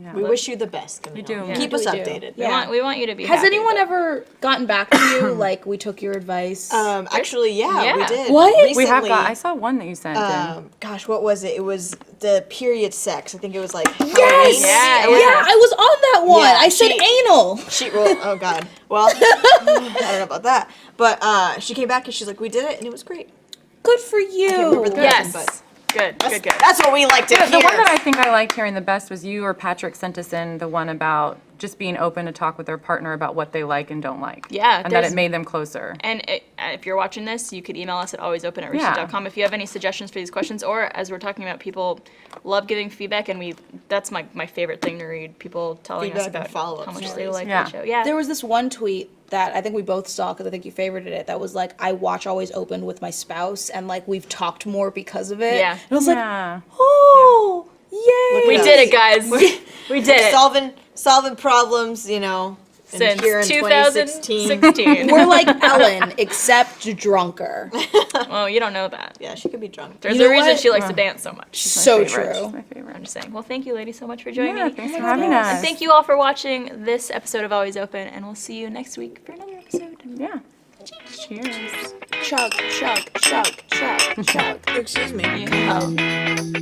D: Yeah.
C: We wish you the best, Camille.
D: do. Yeah.
C: Keep
B: We
C: us
B: do.
C: updated.
B: Yeah.
A: We want you to be
B: Has
A: happy,
B: anyone
A: but-
B: ever gotten back to you like we took your advice?
C: Actually, yeah, we
A: Yeah.
C: did.
B: What?
C: Recently,
D: We have got. I saw one that you sent in.
C: gosh, what was it? It was the period sex. I think it was like
B: Yes.
C: Halloween.
A: Yeah,
C: It was-
B: Yeah, I was on that one.
C: Yeah,
B: I said
C: she-
B: anal.
C: She well, oh god. Well, I don't know about that. But she came back and she's like, "We did it, and it was great."
B: Good for you.
C: remember the
A: Yes.
C: but
A: Good. Good. Good.
C: That's what we like to hear.
D: The one that I think I liked hearing the best was you or Patrick sent us in the one about just being open to talk with their partner about what they like and don't like.
A: Yeah,
D: And that
A: there's-
D: it made them closer.
A: And if you're watching this, you could email us at alwaysopen@reachit.com if you have any suggestions for these questions, or as we're talking about, people love giving feedback, and that's my favorite thing to read. People telling us
C: Feedback and
A: about
C: follow-up
A: how much they
C: stories.
A: like
D: Yeah.
A: the show. Yeah.
B: There was this one tweet that I think we both saw because I think you favorited it. That was like, I watch Always Open with my spouse, and like we've talked more because of it.
A: Yeah.
B: And I was like,
D: Yeah.
B: oh, yay.
A: we
C: at
A: did
C: us.
A: it, guys. We did it.
C: solving problems, you know, and
A: Since
C: here in 2016.
A: 2016.
B: We're like Ellen, except drunker.
A: Well, you don't know that.
C: Yeah, she could be drunk.
A: There's
B: You
A: a
B: know
A: reason
B: what?
A: she likes to dance so much.
B: So
D: Favorite.
B: true.
D: My favorite.
A: I'm just saying. Well, thank you, ladies, so much for joining
D: Yeah,
A: me.
D: thanks for having us.
A: And thank you all for watching this episode of Always Open, and we'll see you next week for another episode.
D: Yeah. Cheers.
B: Chug, chug, chug, chug, chug.
C: Excuse me.
A: Yeah.